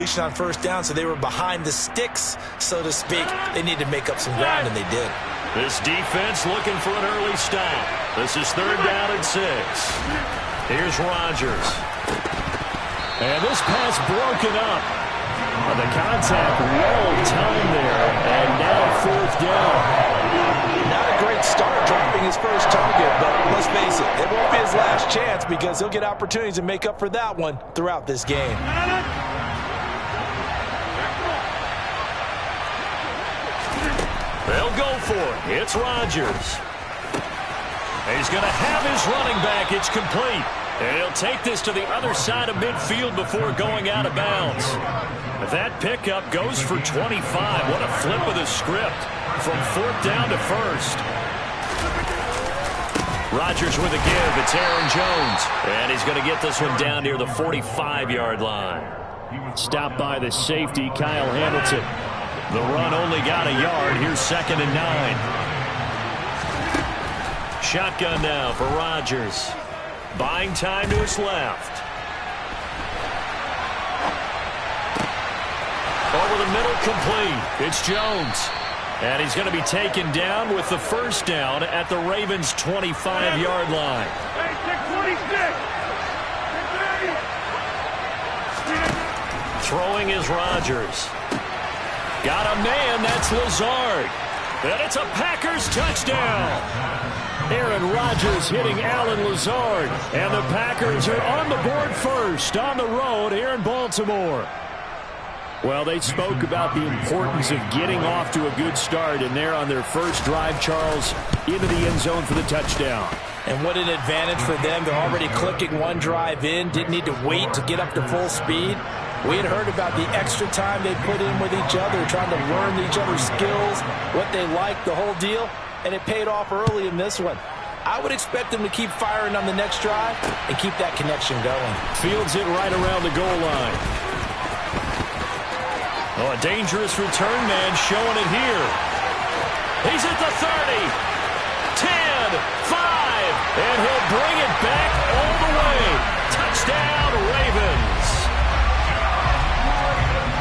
on first down, so they were behind the sticks, so to speak. They need to make up some ground, and they did. This defense looking for an early stop. This is 3rd down and 6. Here's Rodgers. And this pass broken up. The contact well timed there, and now 4th down. Not a great start dropping his first target, but let's face it, it won't be his last chance because he'll get opportunities to make up for that one throughout this game. They'll go for it. It's Rodgers. He's going to have his running back. It's complete. And he'll take this to the other side of midfield before going out of bounds. That pickup goes for 25. What a flip of the script from 4th down to 1st. Rodgers with a give. It's Aaron Jones. And he's going to get this one down near the 45-yard line. Stopped by the safety, Kyle Hamilton. The run only got a yard. Here's 2nd and 9. Shotgun now for Rodgers. Buying time to his left. Over the middle, complete. It's Jones. And he's going to be taken down with the 1st down at the Ravens' 25-yard line. Throwing is Rodgers. Got a man, that's Lazard. And it's a Packers touchdown. Aaron Rodgers hitting Alan Lazard. And the Packers are on the board first on the road here in Baltimore. Well, they spoke about the importance of getting off to a good start, and they're on their first drive, Charles, into the end zone for the touchdown. And what an advantage for them. They're already clicking one drive in, didn't need to wait to get up to full speed. We had heard about the extra time they put in with each other, trying to learn each other's skills, what they like, the whole deal, and it paid off early in this one. I would expect them to keep firing on the next drive and keep that connection going. Fields it right around the goal line. Oh, a dangerous return man showing it here. He's at the 30, 10, 5, and he'll bring it back all the way. Touchdown, Ravens.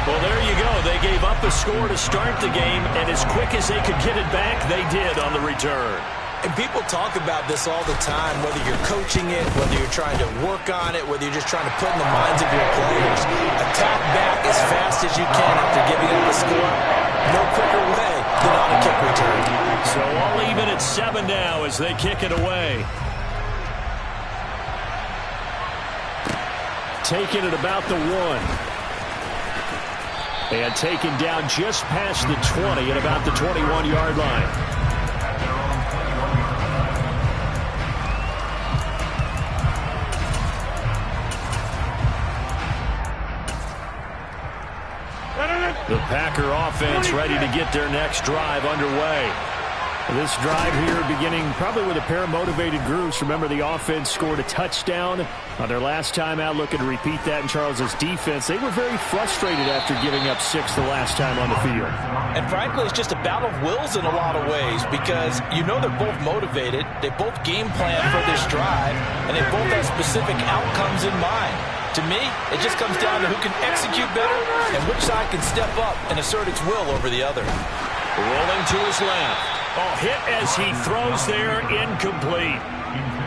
Well, there you go. They gave up a score to start the game, and as quick as they could get it back, they did on the return. And people talk about this all the time, whether you're coaching it, whether you're trying to work on it, whether you're just trying to put in the minds of your players. Attack back as fast as you can after giving up a score. No quicker way than on a kick return. So all even at 7 now as they kick it away. Taking it about the 1. And taken down just past the 20 at about the 21-yard line. The Packer offense ready to get their next drive underway. This drive here beginning probably with a pair of motivated groups. Remember, the offense scored a touchdown on their last time out. Looking to repeat that in Charles's defense. They were very frustrated after giving up 6 the last time on the field. And frankly, it's just a battle of wills in a lot of ways because you know they're both motivated. They both game plan for this drive, and they both have specific outcomes in mind. To me, it just comes down to who can execute better and which side can step up and assert its will over the other. Rolling to his left. Oh, hit as he throws there, incomplete.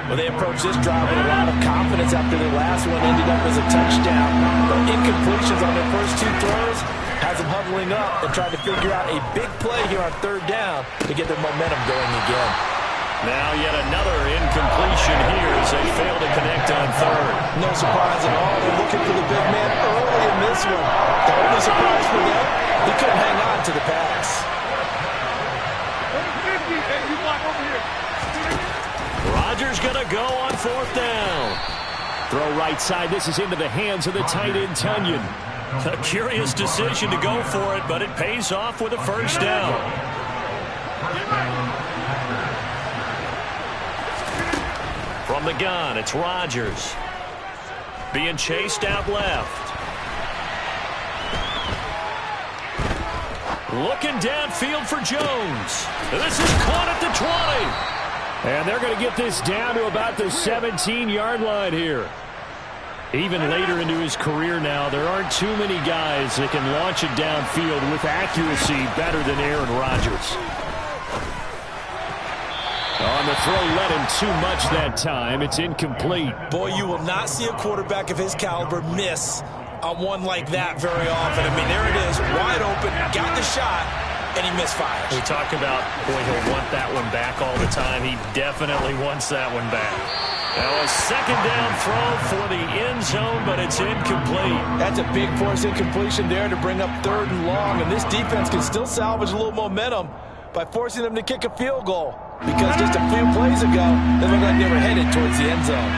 Well, they approached this drive with a lot of confidence after their last one ended up as a touchdown. But incompletions on their first 2 throws has them huddling up and trying to figure out a big play here on 3rd down to get their momentum going again. Now yet another incompletion here as they fail to connect on 3rd. No surprise at all. They're looking for the big man early in this one. The only surprise for them, he couldn't hang on to the pass. Rodgers going to go on 4th down. Throw right side. This is into the hands of the tight end, Tunyon. A curious decision to go for it, but it pays off with a 1st down. From the gun, it's Rodgers. Being chased out left. Looking downfield for Jones. This is caught at the 20. And they're going to get this down to about the 17-yard line here. Even later into his career now, there aren't too many guys that can launch it downfield with accuracy better than Aaron Rodgers. On the throw, let him too much that time. It's incomplete. Boy, you will not see a quarterback of his caliber miss on one like that very often. I mean, there it is, wide open, got the shot, and he misfires. We talk about, boy, he'll want that one back all the time. He definitely wants that one back. Now a second down throw for the end zone, but it's incomplete. That's a big force incompletion there to bring up 3rd and long, and this defense can still salvage a little momentum by forcing them to kick a field goal, because just a few plays ago, they looked like they were headed towards the end zone.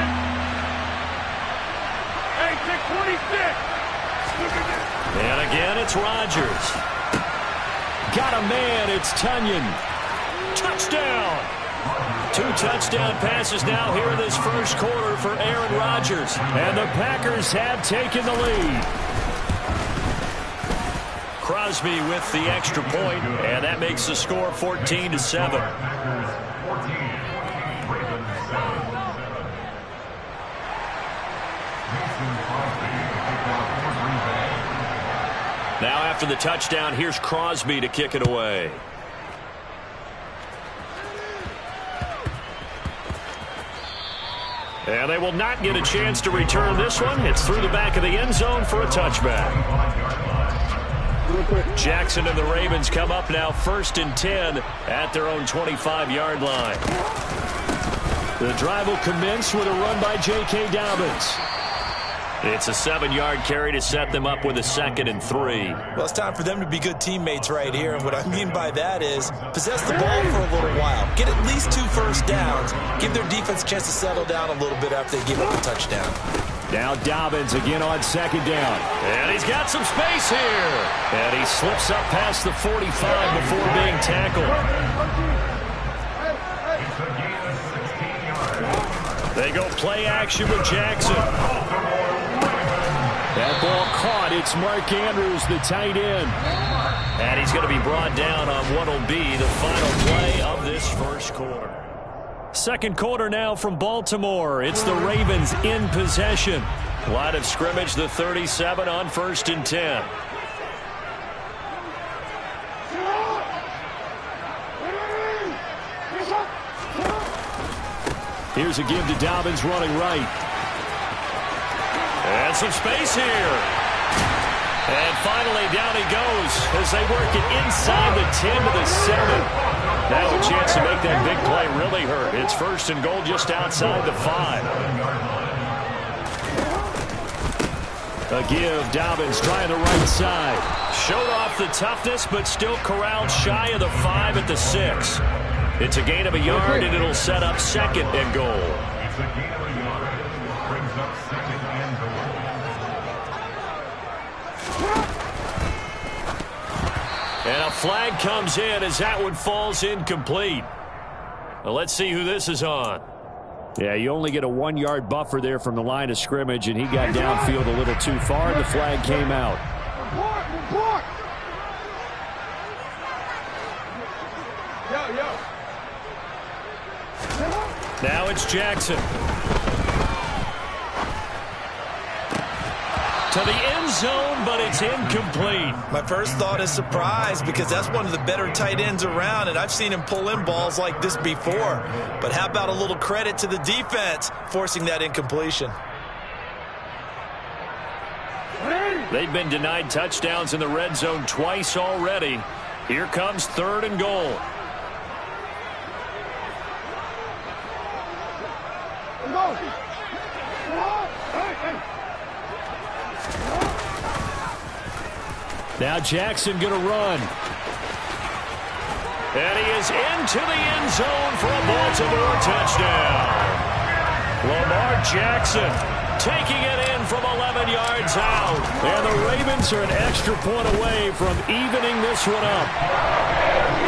Hey, 626! And again, it's Rodgers. Got a man, it's Tunyon. Touchdown! 2 touchdown passes now here in this first quarter for Aaron Rodgers. And the Packers have taken the lead. Crosby with the extra point, and that makes the score 14-7. Now after the touchdown, here's Crosby to kick it away. And they will not get a chance to return this one. It's through the back of the end zone for a touchback. Jackson and the Ravens come up now 1st and 10 at their own 25-yard line. The drive will commence with a run by J.K. Dobbins. It's a 7-yard carry to set them up with a 2nd and 3. Well, it's time for them to be good teammates right here. And what I mean by that is possess the ball for a little while. Get at least 2 first downs. Give their defense a chance to settle down a little bit after they give up a touchdown. Now Dobbins again on 2nd down. And he's got some space here. And he slips up past the 45 before being tackled. They go play action with Jackson. That ball caught. It's Mark Andrews, the tight end. And he's going to be brought down on what will be the final play of this first quarter. Second quarter now from Baltimore. It's the Ravens in possession. Line of scrimmage, the 37 on 1st and 10. Here's a give to Dobbins running right. And some space here. And finally down he goes as they work it inside the 10 to the 7. Now a chance to make that big play really hurt. It's 1st and goal just outside the 5. A give, Dobbins trying the right side. Showed off the toughness, but still corralled shy of the 5 at the 6. It's a gain of a yard, and it'll set up 2nd and goal. And a flag comes in as that one falls incomplete. Well, let's see who this is on. Yeah, you only get a 1-yard buffer there from the line of scrimmage, and he got downfield a little too far, and the flag came out. Now it's Jackson. To the end zone, but it's incomplete. My first thought is surprise, because that's one of the better tight ends around, and I've seen him pull in balls like this before. But how about a little credit to the defense forcing that incompletion? They've been denied touchdowns in the red zone twice already. Here comes 3rd and goal. Now Jackson going to run. And he is into the end zone for a Baltimore touchdown. Lamar Jackson taking it in from 11 yards out. And the Ravens are an extra point away from evening this one up.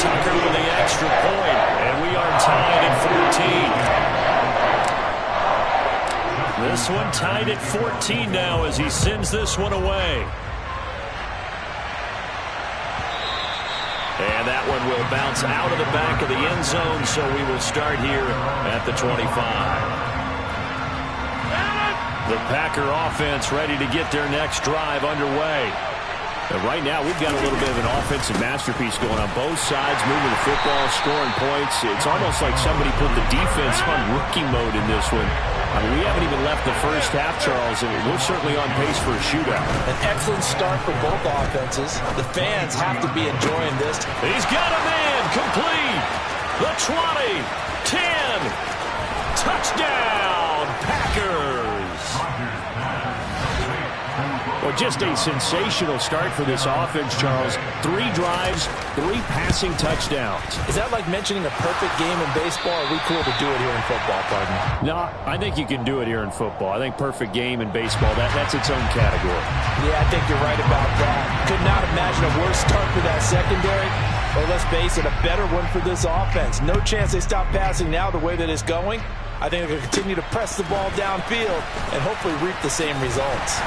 Tucker with the extra point, and we are tied at 14. This one tied at 14 now as he sends this one away. And that one will bounce out of the back of the end zone, so we will start here at the 25. The Packer offense ready to get their next drive underway. And right now, we've got a little bit of an offensive masterpiece going on both sides, moving the football, scoring points. It's almost like somebody put the defense on rookie mode in this one. I mean, we haven't even left the first half, Charles, and we're certainly on pace for a shootout. An excellent start for both offenses. The fans have to be enjoying this. He's got a man complete. The 20, 10, touchdown, Packers. Well, just a sensational start for this offense, Charles. 3 drives, 3 passing touchdowns. Is that like mentioning a perfect game in baseball? Or are we cool to do it here in football, pardon? No, I think you can do it here in football. I think perfect game in baseball, that's its own category. Yeah, I think you're right about that. Could not imagine a worse start for that secondary. Or let's face it, a better one for this offense. No chance they stop passing now the way that it's going. I think they're going to continue to press the ball downfield and hopefully reap the same results.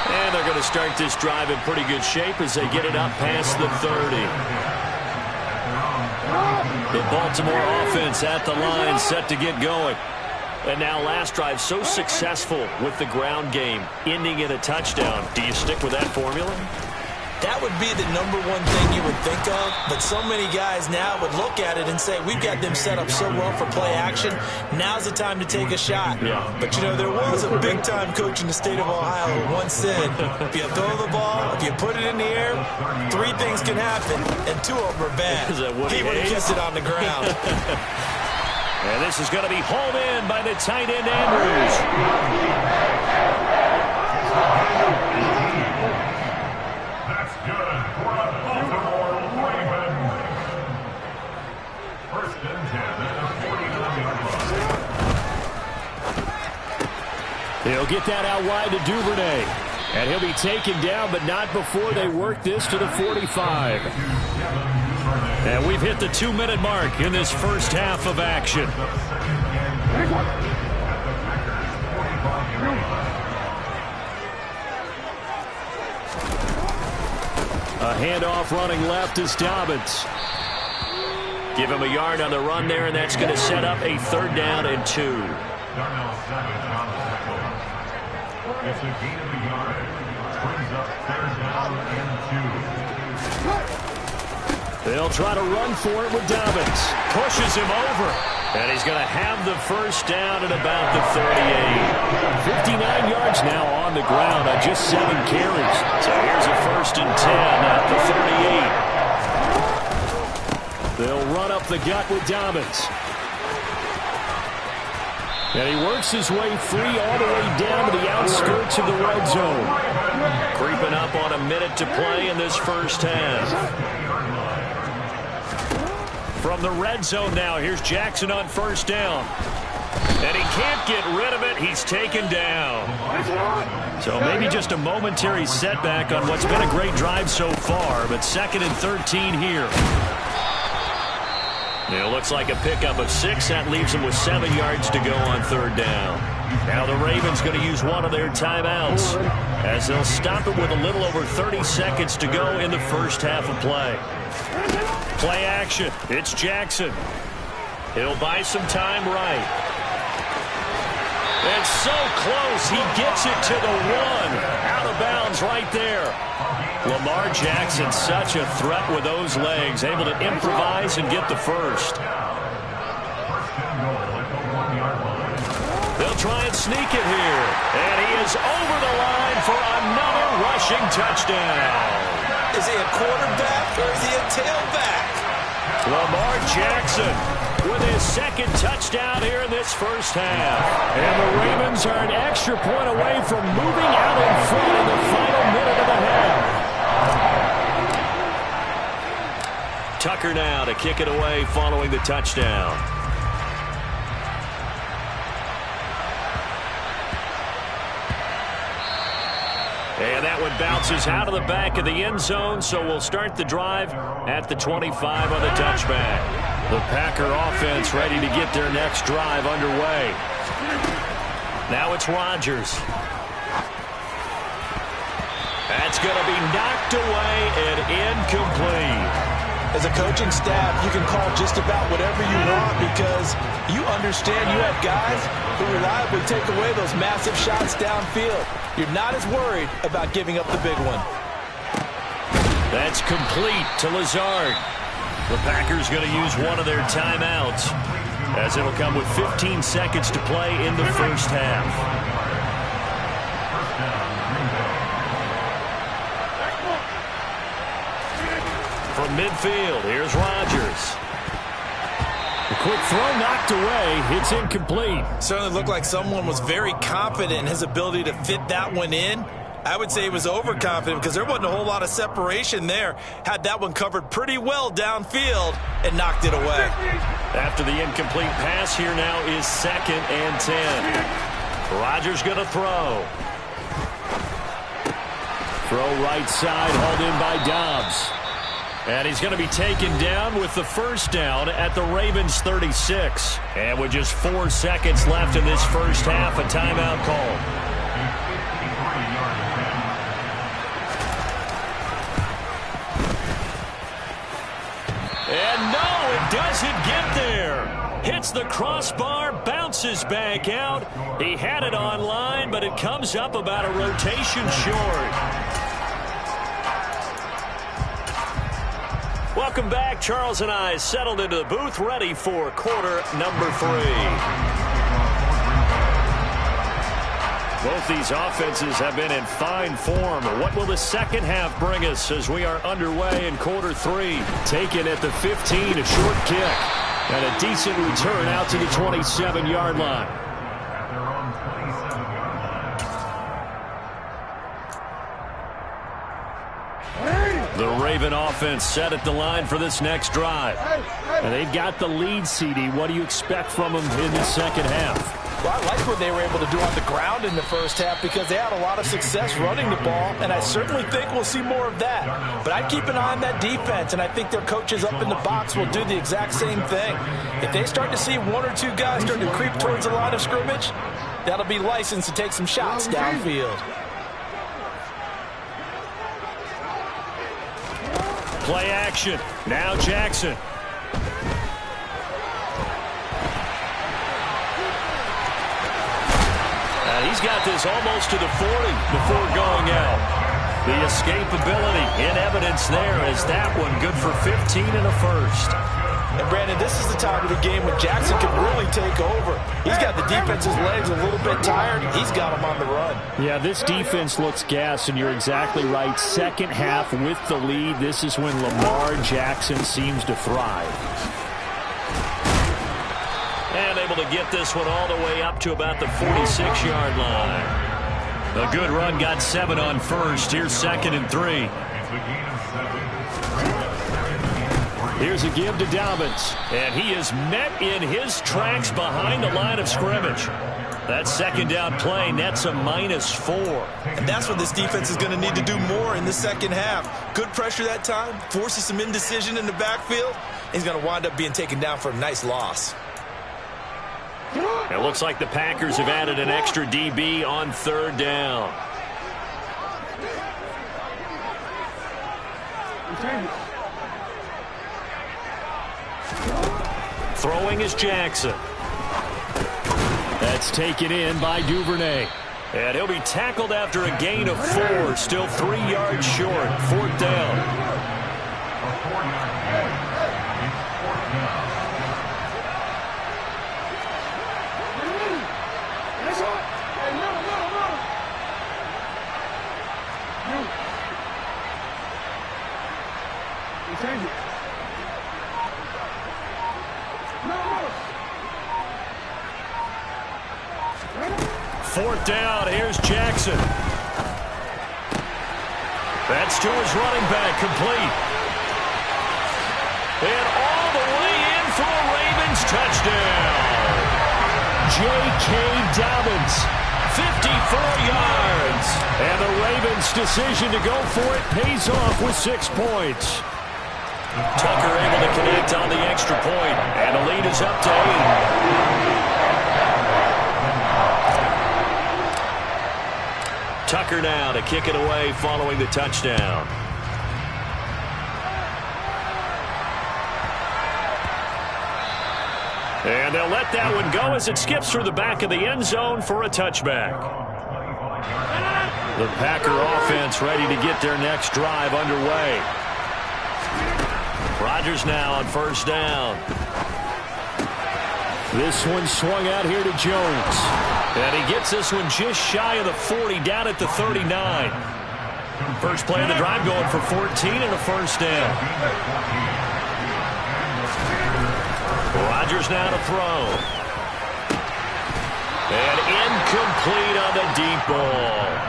And they're going to start this drive in pretty good shape as they get it up past the 30. The Baltimore offense at the line, set to get going. And now last drive so successful with the ground game, ending in a touchdown. Do you stick with that formula? That would be the #1 thing you would think of, but so many guys now would look at it and say, we've got them set up so well for play action, now's the time to take a shot. Yeah. But, you know, there was a big-time coach in the state of Ohio who once said, if you throw the ball, if you put it in the air, 3 things can happen, and 2 of them are bad. He would have kissed it on the ground. And this is going to be hauled in by the tight end, Andrews. He'll get that out wide to Duvernay. And he'll be taken down, but not before they work this to the 45. And we've hit the 2-minute mark in this first half of action. A handoff running left is Dobbins. Give him a yard on the run there, and that's going to set up a 3rd down and 2. It's a gain of a yard. Brings up 3rd down and 2. They'll try to run for it with Dobbins. Pushes him over. And he's going to have the 1st down at about the 38. 59 yards now on the ground on just 7 carries. So here's a 1st and 10 at the 38. They'll run up the gut with Dobbins. And he works his way free all the way down to the outskirts of the red zone. Creeping up on a minute to play in this first half. From the red zone now, here's Jackson on 1st down. And he can't get rid of it. He's taken down. So maybe just a momentary setback on what's been a great drive so far, but 2nd and 13 here. It looks like a pickup of 6. That leaves them with 7 yards to go on 3rd down. Now the Ravens going to use one of their timeouts as they'll stop it with a little over 30 seconds to go in the first half of play. Play action. It's Jackson. He'll buy some time right. And so close. He gets it to the 1. Out of bounds right there. Lamar Jackson, such a threat with those legs, able to improvise and get the 1st. They'll try and sneak it here. And he is over the line for another rushing touchdown. Is he a quarterback or is he a tailback? Lamar Jackson with his 2nd touchdown here in this first half. And the Ravens are an extra point away from moving out in front in the final minute of the half. Tucker now to kick it away following the touchdown. And that one bounces out of the back of the end zone, so we'll start the drive at the 25 on the touchback. The Packer offense ready to get their next drive underway. Now it's Rodgers. That's going to be knocked away and incomplete. As a coaching staff, you can call just about whatever you want because you understand you have guys who reliably take away those massive shots downfield. You're not as worried about giving up the big one. That's complete to Lazard. The Packers going to use one of their timeouts, as it'll come with 15 seconds to play in the first half. From midfield, here's Rodgers. The quick throw knocked away. It's incomplete. Certainly looked like someone was very confident in his ability to fit that one in. I would say he was overconfident because there wasn't a whole lot of separation there. Had that one covered pretty well downfield and knocked it away. After the incomplete pass, here now is 2nd and 10. Rodgers going to throw. Throw right side, hauled in by Dobbs. And he's going to be taken down with the first down at the Ravens 36. And with just 4 seconds left in this first half, a timeout call. And no, it doesn't get there. Hits the crossbar, bounces back out. He had it on line, but it comes up about a rotation short. Welcome back. Charles and I settled into the booth, ready for quarter number 3. Both these offenses have been in fine form. What will the second half bring us as we are underway in quarter 3? Taken at the 15, a short kick. And a decent return out to the 27-yard line. The Raven offense set at the line for this next drive. And they've got the lead, CD. What do you expect from them in the second half? Well, I like what they were able to do on the ground in the first half because they had a lot of success running the ball, and I certainly think we'll see more of that. But I'd keep an eye on that defense, and I think their coaches up in the box will do the exact same thing. If they start to see 1 or 2 guys start to creep towards the line of scrimmage, that'll be licensed to take some shots downfield. Play action. Now Jackson. He's got this almost to the 40 before going out. The escapability in evidence there as that one good for 15 and a first. And Brandon, this is the time of the game when Jackson can really take over. He's got the defense's legs a little bit tired. He's got them on the run. Yeah, this defense looks gassed, and you're exactly right. Second half with the lead, this is when Lamar Jackson seems to thrive. And able to get this one all the way up to about the 46-yard line. A good run, got 7 on first. Here's 2nd and 3. Here's a give to Dobbins. And he is met in his tracks behind the line of scrimmage. That second down play nets a -4. And that's what this defense is going to need to do more in the second half. Good pressure that time, forces some indecision in the backfield. He's going to wind up being taken down for a nice loss. It looks like the Packers have added an extra DB on 3rd down. Throwing is Jackson. That's taken in by Duvernay. And he'll be tackled after a gain of 4. Still 3 yards short. 4th down. Fourth down, here's Jackson. That's to his running back, complete. And all the way in for a Ravens touchdown. J.K. Dobbins, 54 yards. And the Ravens' decision to go for it pays off with 6 points. Tucker able to connect on the extra point, and the lead is up to 8. Tucker now to kick it away following the touchdown. And they'll let that one go as it skips through the back of the end zone for a touchback. The Packer offense ready to get their next drive underway. Rodgers now on first down. This one swung out here to Jones. And he gets this one just shy of the 40, down at the 39. First play of the drive going for 14 and a first down. Rodgers now to throw. And incomplete on the deep ball.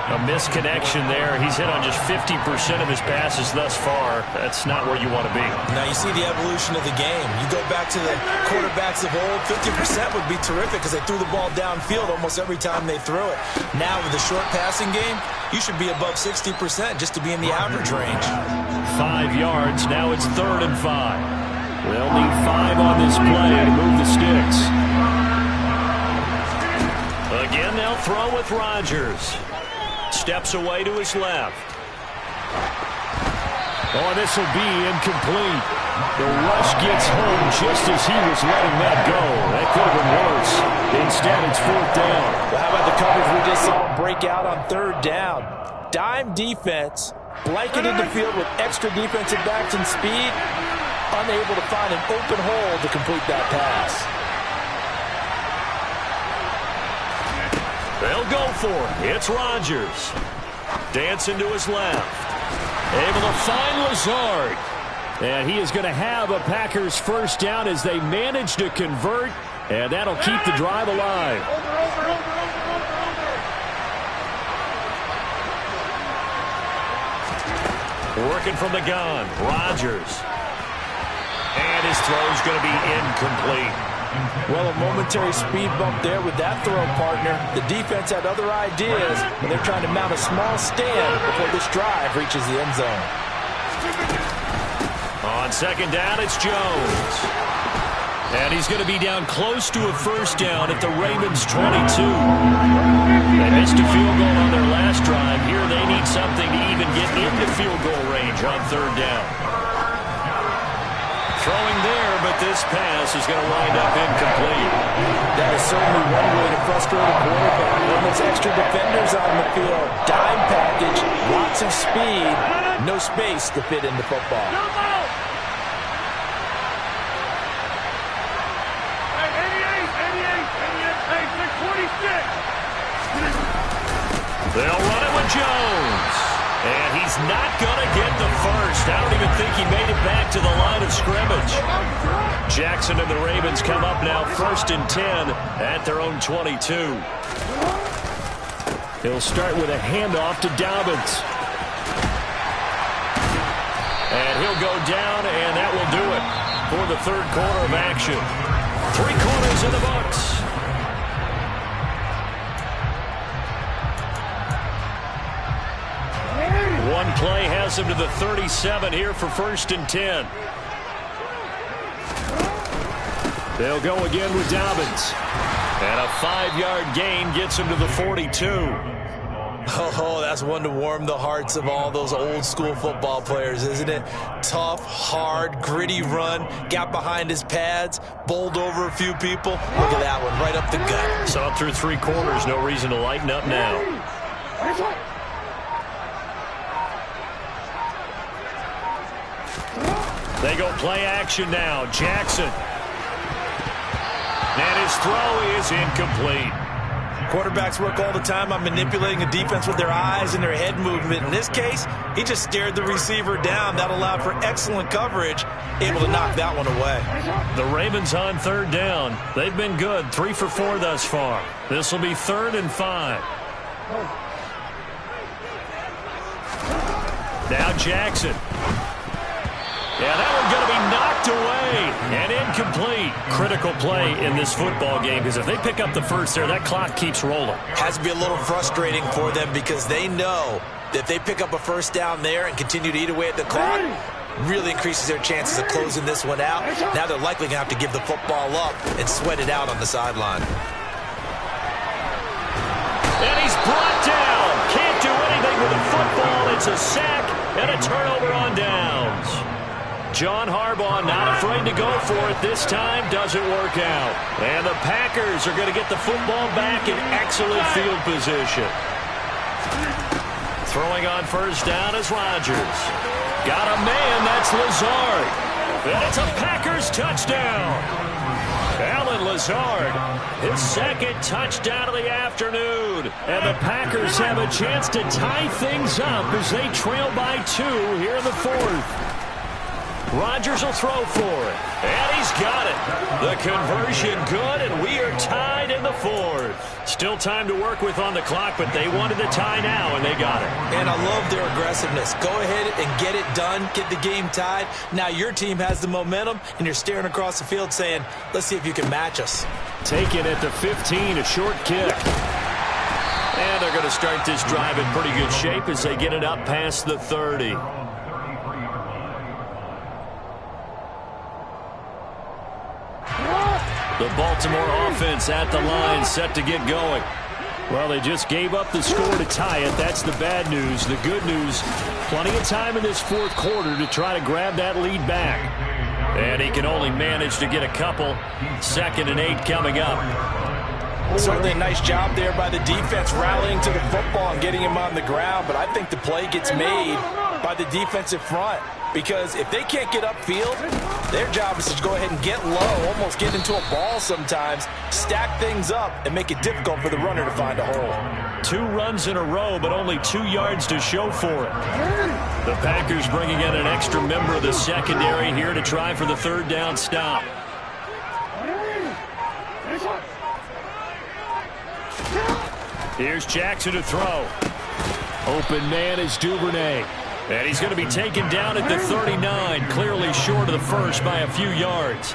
A misconnection there. He's hit on just 50% of his passes thus far. That's not where you want to be. Now you see the evolution of the game. You go back to the quarterbacks of old, 50% would be terrific because they threw the ball downfield almost every time they threw it. Now with the short passing game, you should be above 60% just to be in the average range. 5 yards. Now it's 3rd and 5. They'll need 5 on this play to move the sticks. Again, they'll throw with Rodgers. Steps away to his left. Oh, this will be incomplete. The rush gets home just as he was letting that go. That could have been worse. Instead, it's 4th down. Well, how about the coverage we just saw break out on 3rd down? Dime defense, blanketed the field with extra defensive backs and speed, unable to find an open hole to complete that pass. They'll go for it. It's Rodgers. Dancing to his left. Able to find Lazard. And he is going to have a Packers first down as they manage to convert. And that'll keep the drive alive. Working from the gun. Rodgers. And his throw's going to be incomplete. Well, a momentary speed bump there with that throw, partner. The defense had other ideas, and they're trying to mount a small stand before this drive reaches the end zone. On 2nd down, it's Jones. And he's going to be down close to a first down at the Ravens' 22. They missed a field goal on their last drive. Here they need something to even get into field goal range on 3rd down. Throwing there, but this pass is going to wind up incomplete. That is certainly one way to frustrate a quarterback. When there's extra defenders on the field, dime package, lots of speed, no space to fit into football. They'll run it with Jones. And he's not going to get the first. I don't even think he made it back to the line of scrimmage. Jackson and the Ravens come up now 1st and 10 at their own 22. He'll start with a handoff to Dobbins. And he'll go down, and that will do it for the 3rd quarter of action. 3 quarters in the books. One play has him to the 37 here for 1st and 10. They'll go again with Dobbins. And a 5-yard gain gets him to the 42. Oh, that's one to warm the hearts of all those old school football players, isn't it? Tough, hard, gritty run, got behind his pads, bowled over a few people. Look at that one, right up the gut. Saw through 3 quarters, no reason to lighten up now. They go play action now. Jackson. And his throw is incomplete. Quarterbacks work all the time on manipulating a defense with their eyes and their head movement. In this case, he just stared the receiver down. That allowed for excellent coverage, able to knock that one away. The Ravens on 3rd down. They've been good, 3 for 4 thus far. This will be 3rd and 5. Now Jackson. Yeah, that one's going to be knocked away and incomplete. Critical play in this football game because if they pick up the first there, that clock keeps rolling. Has to be a little frustrating for them because they know that if they pick up a first down there and continue to eat away at the clock, really increases their chances of closing this one out. Now they're likely going to have to give the football up and sweat it out on the sideline. And he's brought down. Can't do anything with the football. It's a sack and a turnover on downs. John Harbaugh not afraid to go for it this time. Doesn't work out. And the Packers are going to get the football back in excellent field position. Throwing on first down is Rodgers. Got a man, that's Lazard. And it's a Packers touchdown. Allen Lazard, his second touchdown of the afternoon. And the Packers have a chance to tie things up as they trail by 2 here in the 4th. Rodgers will throw for it, and he's got it. The conversion good, and we are tied in the 4th. Still time to work with on the clock, but they wanted the tie now, and they got it. And I love their aggressiveness. Go ahead and get it done, get the game tied. Now your team has the momentum, and you're staring across the field saying, let's see if you can match us. Taken at the 15, a short kick. And they're going to start this drive in pretty good shape as they get it up past the 30. The Baltimore offense at the line, set to get going. Well, they just gave up the score to tie it. That's the bad news. The good news, plenty of time in this 4th quarter to try to grab that lead back. And he can only manage to get a couple. 2nd and 8 coming up. Certainly a nice job there by the defense rallying to the football and getting him on the ground. But I think the play gets made by the defensive front. Because if they can't get upfield, their job is to go ahead and get low, almost get into a ball sometimes, stack things up, and make it difficult for the runner to find a hole. 2 runs in a row, but only 2 yards to show for it. The Packers bringing in an extra member of the secondary here to try for the 3rd down stop. Here's Jackson to throw. Open man is Duvernay. And he's going to be taken down at the 39, clearly short of the first by a few yards.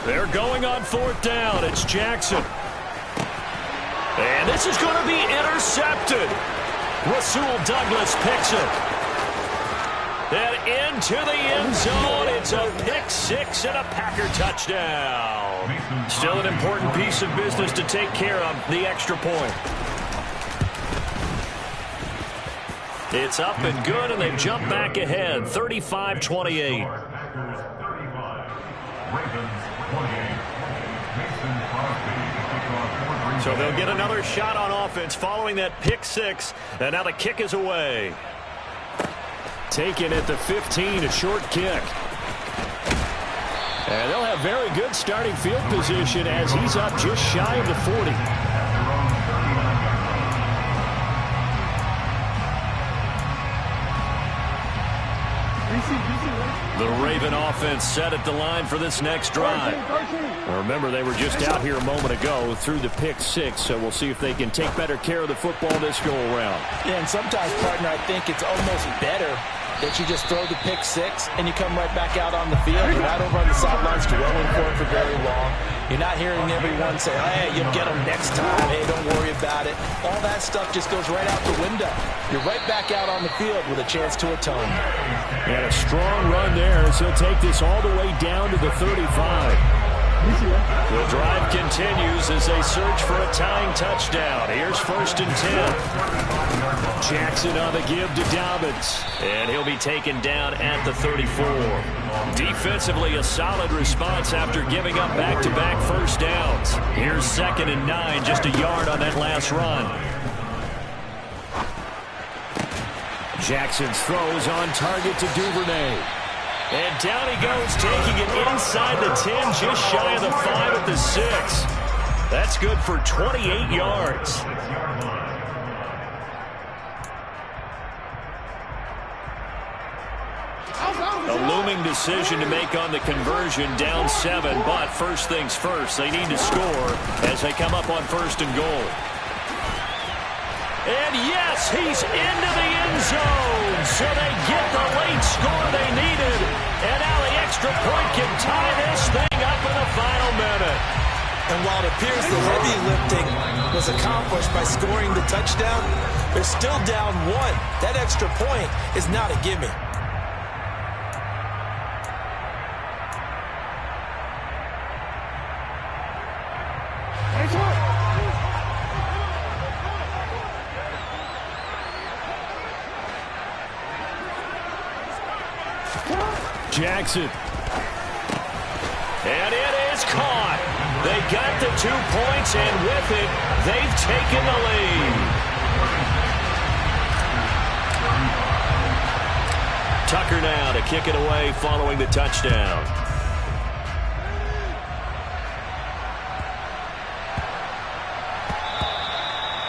They're going on 4th down. It's Jackson. And this is going to be intercepted. Rasul Douglas picks it. And into the end zone. It's a pick 6 and a Packer touchdown. Still an important piece of business to take care of, the extra point. It's up and good, and they've jumped back ahead, 35-28. So they'll get another shot on offense following that pick 6, and now the kick is away. Taken at the 15, a short kick. And they'll have very good starting field position as he's up just shy of the 40. The Raven offense set at the line for this next drive. Remember, they were just out here a moment ago through the pick 6, so we'll see if they can take better care of the football this go-around. Yeah, and sometimes, partner, I think it's almost better that you just throw the pick 6 and you come right back out on the field. You're not over on the sidelines dwelling for it for very long. You're not hearing everyone say, hey, you'll get them next time. Hey, don't worry about it. All that stuff just goes right out the window. You're right back out on the field with a chance to atone. And a strong run there as he'll take this all the way down to the 35. The drive continues as they search for a tying touchdown. Here's 1st and 10. Jackson on the give to Dobbins. And he'll be taken down at the 34. Defensively, a solid response after giving up back-to-back first downs. Here's 2nd and 9, just a yard on that last run. Jackson's throw is on target to Duvernay. And down he goes, taking it inside the 10, just shy of the 5 at the 6. That's good for 28 yards. A looming decision to make on the conversion, down 7, but first things first, they need to score as they come up on 1st and goal. And yes, he's into the end zone, so they get the late score they needed. And now the extra point can tie this thing up in the final minute. And while it appears the heavy lifting was accomplished by scoring the touchdown, they're still down 1. That extra point is not a gimme. Jackson. And it is caught. They got the 2 points, and with it, they've taken the lead. Tucker now to kick it away following the touchdown.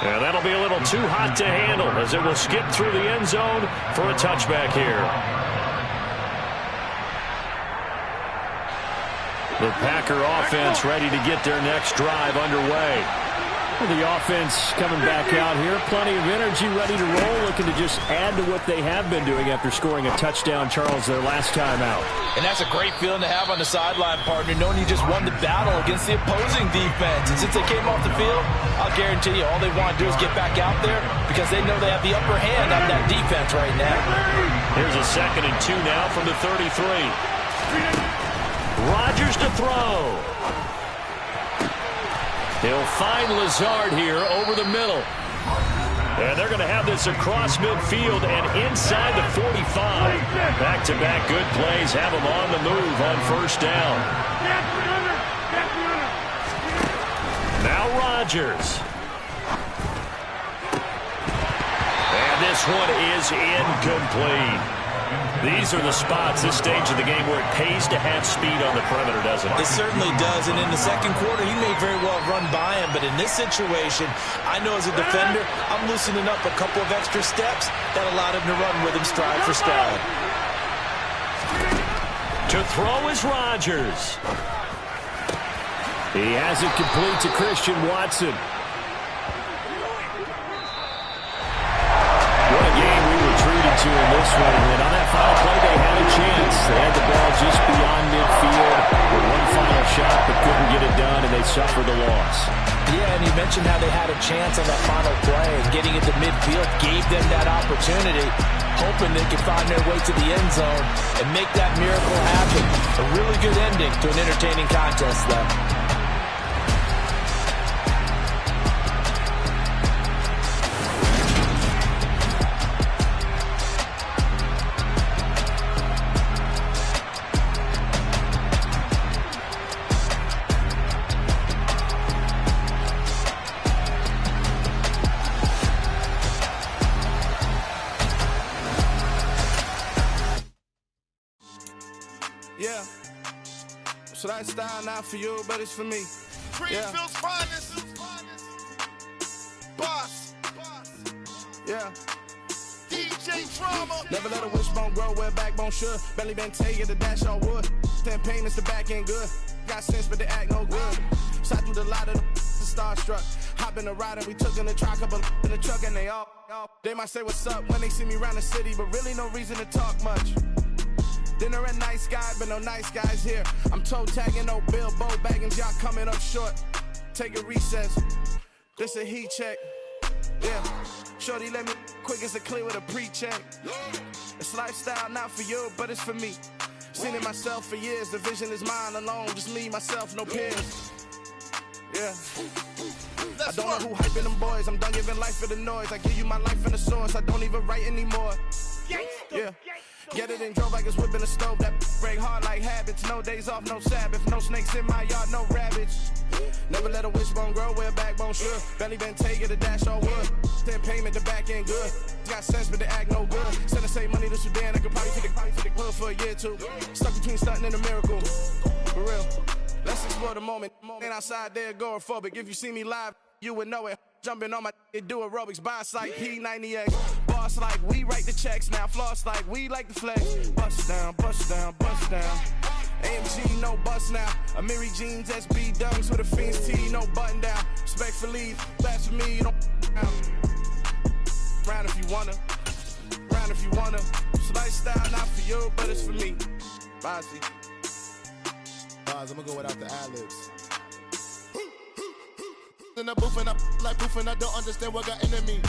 And that'll be a little too hot to handle as it will skip through the end zone for a touchback here. The Packer offense ready to get their next drive underway. The offense coming back out here. Plenty of energy, ready to roll, looking to just add to what they have been doing after scoring a touchdown, Charles, their last time out. And that's a great feeling to have on the sideline, partner, knowing you just won the battle against the opposing defense. And since they came off the field, I'll guarantee you all they want to do is get back out there because they know they have the upper hand on that defense right now. Here's a 2nd and 2 now from the 33. Rodgers to throw. He'll find Lazard here over the middle. And they're going to have this across midfield and inside the 45. Back-to-back good plays have them on the move on first down. Now Rodgers. And this one is incomplete. These are the spots, this stage of the game, where it pays to have speed on the perimeter, doesn't it? It certainly does, and in the second quarter, he may very well run by him, but in this situation, I know as a defender, I'm loosening up a couple of extra steps that allowed him to run with him stride for stride. To throw is Rodgers. He has it complete to Christian Watson. What a game we were treated to in this one. And on that final play, they had a chance. They had the ball just beyond midfield with one final shot, but couldn't get it done, and they suffered the loss. Yeah, and you mentioned how they had a chance on that final play, and getting it to midfield gave them that opportunity, hoping they could find their way to the end zone and make that miracle happen. A really good ending to an entertaining contest, though. Yeah. So that style not for you, but it's for me. Greenfield's finest. Boss. Yeah. DJ Drama. Never let a wishbone grow where a backbone should. Belly been taking the dash all wood. Then pain is the back end good. Got sense, but they act no good. Shot through the lot of the starstruck. Hop in the ride and we took in the truck, couple in the truck and they all. They might say what's up when they see me around the city, but really no reason to talk much. Dinner a nice guy, but no nice guys here. I'm toe tagging, no Bilbo Baggins, y'all coming up short. Take a recess. This a heat check. Yeah. Shorty let me quick as a clear with a pre-check. It's lifestyle not for you, but it's for me. Seen it myself for years. The vision is mine alone. Just me, myself, no peers. Yeah. I don't know who hyping them boys. I'm done giving life for the noise. I give you my life in the source. I don't even write anymore. Yeah. Get it and drove like it's whipping a stove. That break hard like habits. No days off, no Sabbath. No snakes in my yard, no rabbits. Never let a wishbone grow where a backbone should. Belly been taking the dash all wood. Then payment, the back end good. Got sense, but they act no good. Send the same money to Sudan. I could probably take the hood for a year or two. Stuck between stunting and a miracle. For real. Let's explore the moment. Ain't outside there agoraphobic. If you see me live, you would know it. Jumping on my do aerobics, boss like P90X. Boss like we write the checks now. Floss like we like the flex. Bust down, bust down, bust down. AMG, no bust now. Amiri jeans, SB dunks with a Fiends T, no button down. Respectfully, that's for me, you don't round if you wanna. Round if you wanna. It's lifestyle, not for you, but it's for me. Bossy. I'm gonna go without the ad-libs. In the booth and I like poof and I don't understand what got into me.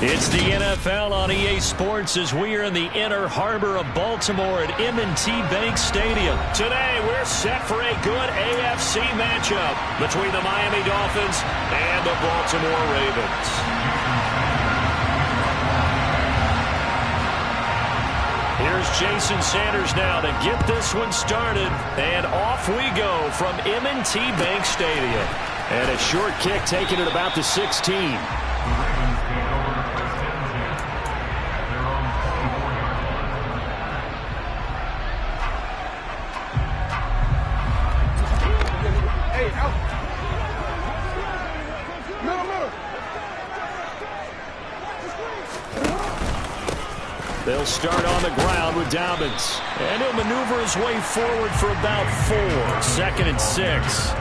It's the NFL on EA Sports as we are in the inner harbor of Baltimore at M&T Bank Stadium. Today we're set for a good AFC matchup between the Miami Dolphins and the Baltimore Ravens. Here's Jason Sanders now to get this one started. And off we go from M&T Bank Stadium. And a short kick taken at about the 16. They'll start on the ground with Dobbins. And he'll maneuver his way forward for about 4. 2nd and 6.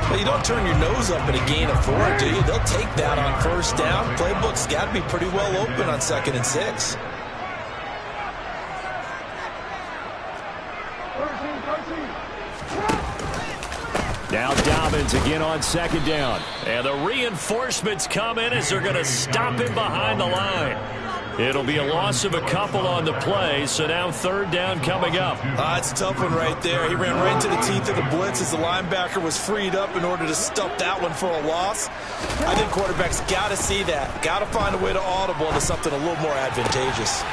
Well, you don't turn your nose up at a gain of 4, do you? They'll take that on first down. Playbook's got to be pretty well open on 2nd and 6. Now Dobbins again on 2nd down. And the reinforcements come in as they're going to stop him behind the line. It'll be a loss of a couple on the play, so now 3rd down coming up. It's a tough one right there. He ran right into the teeth of the blitz as the linebacker was freed up in order to stuff that one for a loss. I think quarterbacks got to see that. Got to find a way to audible into something a little more advantageous.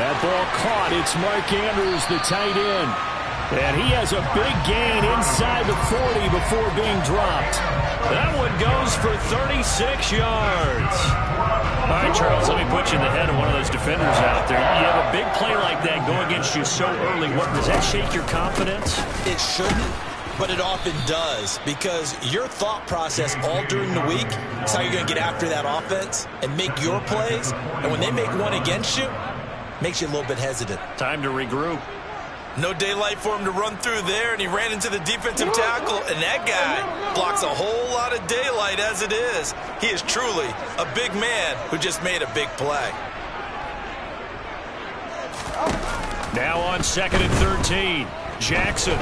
That ball caught. It's Mark Andrews, the tight end. And he has a big gain inside the 40 before being dropped. That one goes for 36 yards. All right, Charles, let me put you in the head of one of those defenders out there. You have a big play like that go against you so early. What, does that shake your confidence? It shouldn't, but it often does, because your thought process all during the week is how you're going to get after that offense and make your plays. And when they make one against you, makes you a little bit hesitant. Time to regroup. No daylight for him to run through there, and he ran into the defensive tackle, and that guy blocks a whole lot of daylight as it is. He is truly a big man who just made a big play. Now on 2nd and 13, Jackson.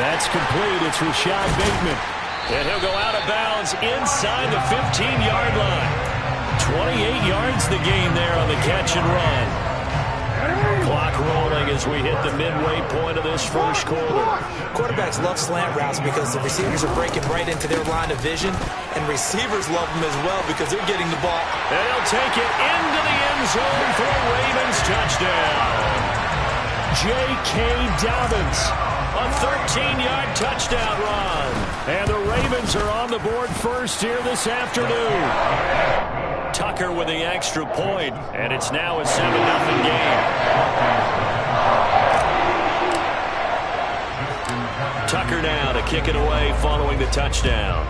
That's complete. It's Rashad Bateman. And he'll go out of bounds inside the 15-yard line. 28 yards the gain there on the catch and run. Clock rolling as we hit the midway point of this first quarter. Quarterbacks love slant routes because the receivers are breaking right into their line of vision, and receivers love them as well because they're getting the ball. And he'll take it into the end zone for a Ravens touchdown. J.K. Dobbins, a 13-yard touchdown run. And the Ravens are on the board first here this afternoon. Tucker with the extra point, and it's now a 7-0 game. Tucker now to kick it away following the touchdown.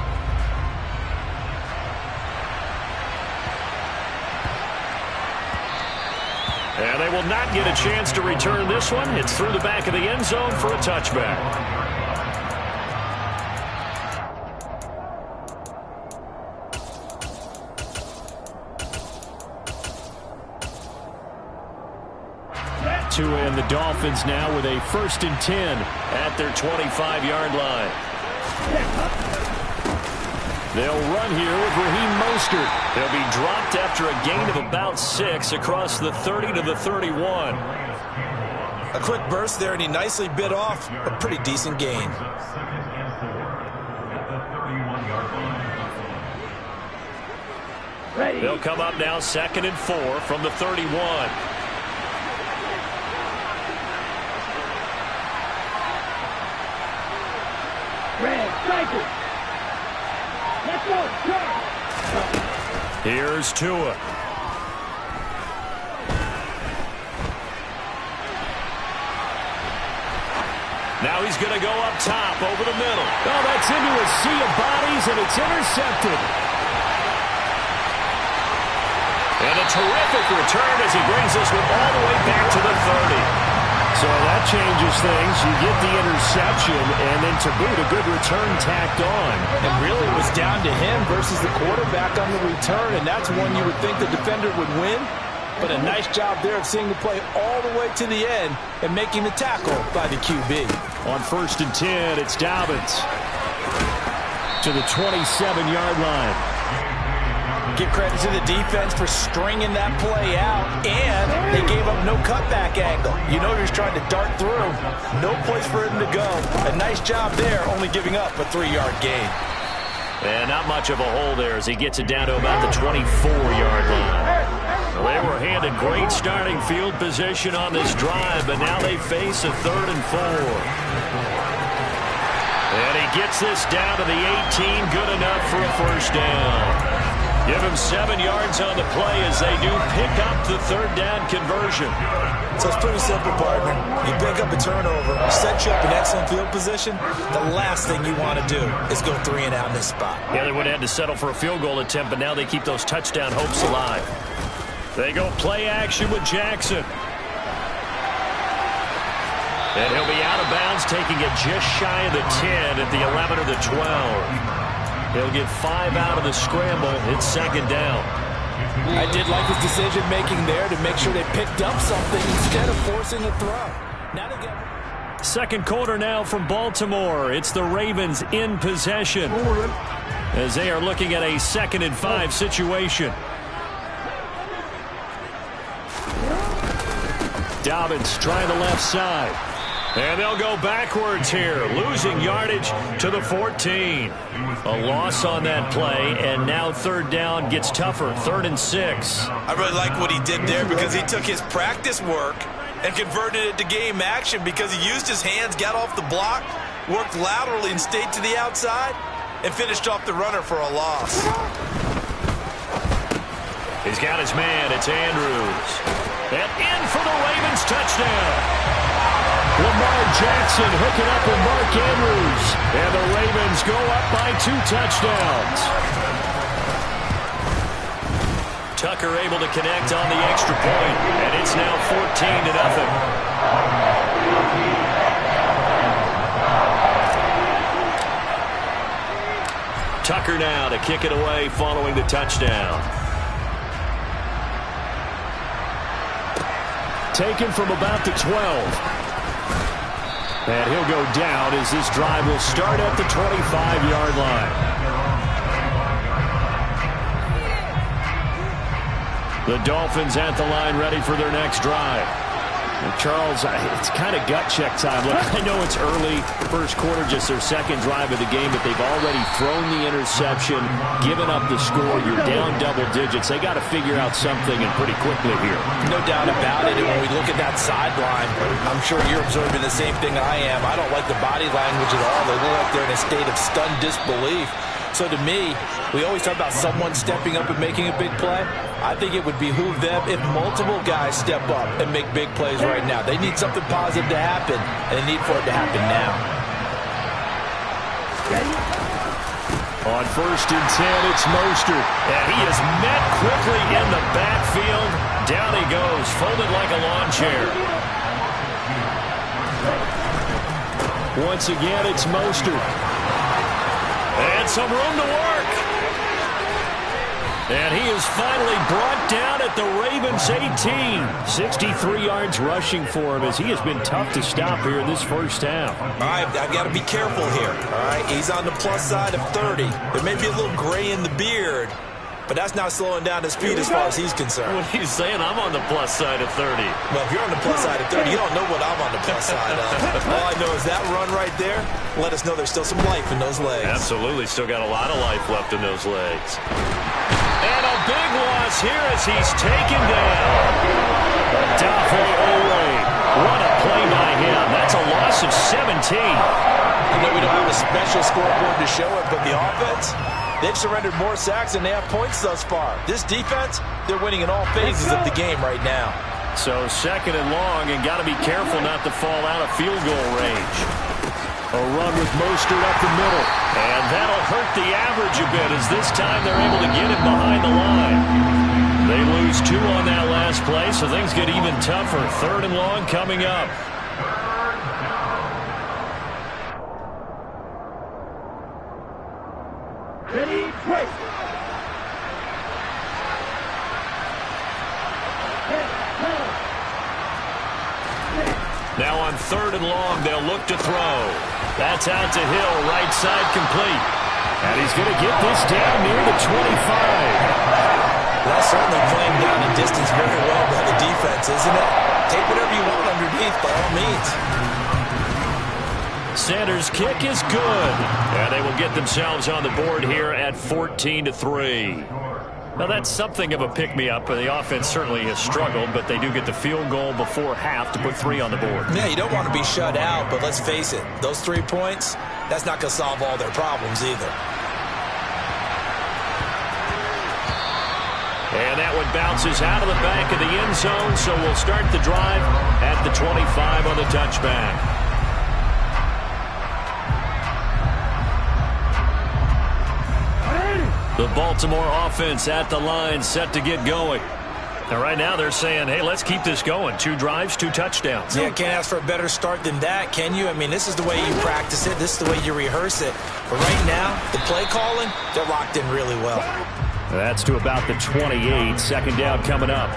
And they will not get a chance to return this one. It's through the back of the end zone for a touchback. And the Dolphins now with a 1st and 10 at their 25-yard line. They'll run here with Raheem Mostert. They'll be dropped after a gain of about 6 across the 30 to the 31. A quick burst there, and he nicely bit off a pretty decent gain. They'll come up now 2nd and 4 from the 31. Here's Tua. Now he's going to go up top over the middle. Oh, that's into a sea of bodies, and it's intercepted. And a terrific return as he brings this one all the way back to the 30. So that changes things. You get the interception, and then to boot, a good return tacked on. And really it was down to him versus the quarterback on the return, and that's one you would think the defender would win. But a nice job there of seeing the play all the way to the end and making the tackle by the QB. On 1st and 10, it's Dobbins to the 27-yard line. Give credit to the defense for stringing that play out, and they gave up no cutback angle. You know he's trying to dart through. No place for him to go. A nice job there, only giving up a 3-yard gain. And not much of a hole there as he gets it down to about the 24-yard line. Well, they were handed great starting field position on this drive, but now they face a 3rd and 4. And he gets this down to the 18, good enough for a first down. Give him 7 yards on the play as they do pick up the 3rd down conversion. So it's pretty simple, partner. You pick up a turnover, set you up in excellent field position. The last thing you want to do is go 3 and out in this spot. Yeah, they would have had to settle for a field goal attempt, but now they keep those touchdown hopes alive. They go play action with Jackson. And he'll be out of bounds, taking it just shy of the 10 at the 11 or the 12. He'll get 5 out of the scramble. It's 2nd down. I did like his decision-making there to make sure they picked up something instead of forcing a throw. Now they get... Second quarter now from Baltimore. It's the Ravens in possession as they are looking at a 2nd and 5 situation. Dobbins trying the left side. And they'll go backwards here, losing yardage to the 14. A loss on that play, and now 3rd down gets tougher, 3rd and 6. I really like what he did there because he took his practice work and converted it to game action because he used his hands, got off the block, worked laterally and stayed to the outside, and finished off the runner for a loss. He's got his man, it's Andrews. And in for the Ravens touchdown. Lamar Jackson hooking up with Mark Andrews. And the Ravens go up by 2 touchdowns. Tucker able to connect on the extra point. And it's now 14-0. Tucker now to kick it away following the touchdown. Taken from about the 12. And he'll go down as this drive will start at the 25-yard line. The Dolphins at the line ready for their next drive. And Charles, it's kind of gut check time. Look, I know it's early, first quarter, just their 2nd drive of the game, but they've already thrown the interception, given up the score. You're down double digits. They got to figure out something, and pretty quickly here. No doubt about it. And when we look at that sideline, I'm sure you're observing the same thing I am. I don't like the body language at all. They look like they're in a state of stunned disbelief. So to me, we always talk about someone stepping up and making a big play. I think it would behoove them if multiple guys step up and make big plays right now. They need something positive to happen, and they need for it to happen now. On 1st and 10, it's Mostert. And he is met quickly in the backfield. Down he goes, folded like a lawn chair. Once again, it's Mostert. And some room to work. And he is finally brought down at the Ravens 18. 63 yards rushing for him as he has been tough to stop here in this first half. All right, I've got to be careful here. All right, he's on the plus side of 30. There may be a little gray in the beard, but that's not slowing down his speed as far as he's concerned. What he's saying, I'm on the plus side of 30. Well, if you're on the plus side of 30, you don't know what I'm on the plus side of. All I know is that run right there let us know there's still some life in those legs. Absolutely, still got a lot of life left in those legs. And a big loss here as he's taken down. Dafe Oweh. What a play by him. That's a loss of 17. I know we don't have a special scoreboard to show it, but the offense, they've surrendered more sacks than they have points thus far. This defense, they're winning in all phases of the game right now. So 2nd and long, and got to be careful not to fall out of field goal range. A run with Mostert up the middle. And that'll hurt the average a bit as this time they're able to get him behind the line. They lose 2 on that last play, so things get even tougher. 3rd and long coming up. Ready, play. Now on 3rd and long, they'll look to throw. That's out to Hill, right side complete. And he's going to get this down near the 25. That's certainly playing down the distance very well by the defense, isn't it? Take whatever you want underneath, by all means. Sanders' kick is good. And they will get themselves on the board here at 14-3. Now, that's something of a pick-me-up. The offense certainly has struggled, but they do get the field goal before half to put 3 on the board. Yeah, you don't want to be shut out, but let's face it, those 3 points, that's not going to solve all their problems either. And that one bounces out of the back of the end zone, so we'll start the drive at the 25 on the touchback. The Baltimore offense at the line, set to get going. And right now they're saying, hey, let's keep this going. 2 drives, 2 touchdowns. Yeah, can't ask for a better start than that, can you? I mean, this is the way you practice it. This is the way you rehearse it. But right now, the play calling, they're locked in really well. That's to about the 28. Second down coming up.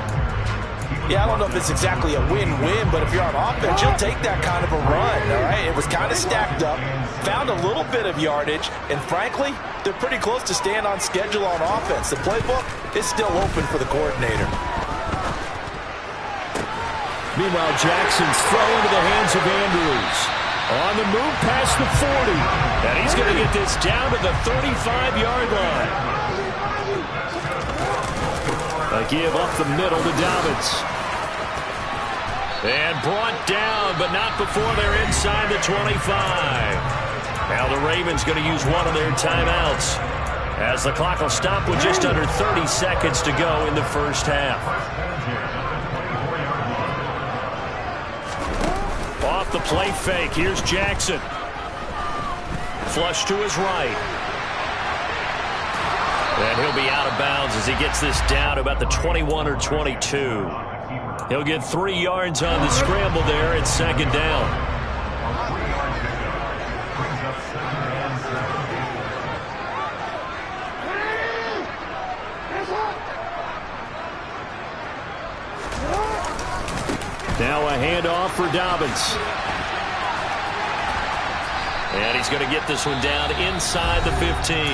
Yeah, I don't know if it's exactly a win-win, but if you're on offense, you'll take that kind of a run, all right? It was kind of stacked up, found a little bit of yardage, and frankly, they're pretty close to staying on schedule on offense. The playbook is still open for the coordinator. Meanwhile, Jackson's throw into the hands of Andrews. On the move past the 40. And he's going to get this down to the 35-yard line. A give up the middle to Dobbins. And brought down, but not before they're inside the 25. Now the Ravens going to use one of their timeouts, as the clock will stop with just under 30 seconds to go in the first half. Off the play fake, here's Jackson. Flush to his right. And he'll be out of bounds as he gets this down to about the 21 or 22. He'll get 3 yards on the scramble there. It's second down. Now a handoff for Dobbins. And he's going to get this one down inside the 15.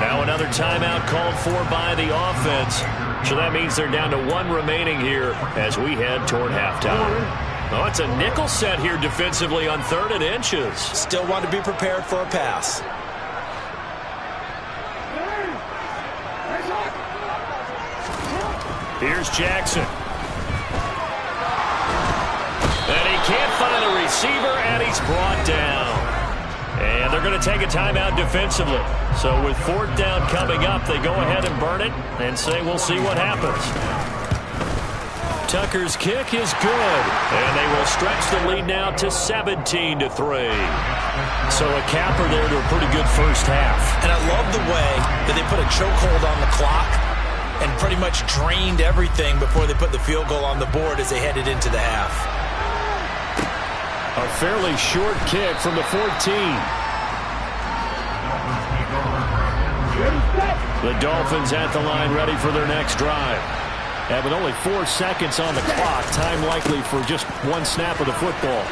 Now another timeout called for by the offense. So that means they're down to 1 remaining here as we head toward halftime. Oh, it's a nickel set here defensively on 3rd and inches. Still want to be prepared for a pass. Here's Jackson. And he can't find a receiver, and he's brought down. And they're going to take a timeout defensively. So with 4th down coming up, they go ahead and burn it and say we'll see what happens. Tucker's kick is good, and they will stretch the lead now to 17-3. So a capper there to a pretty good first half. And I love the way that they put a chokehold on the clock and pretty much drained everything before they put the field goal on the board as they headed into the half. A fairly short kick from the 14. The Dolphins at the line ready for their next drive. And with only 4 seconds on the clock, time likely for just 1 snap of the football.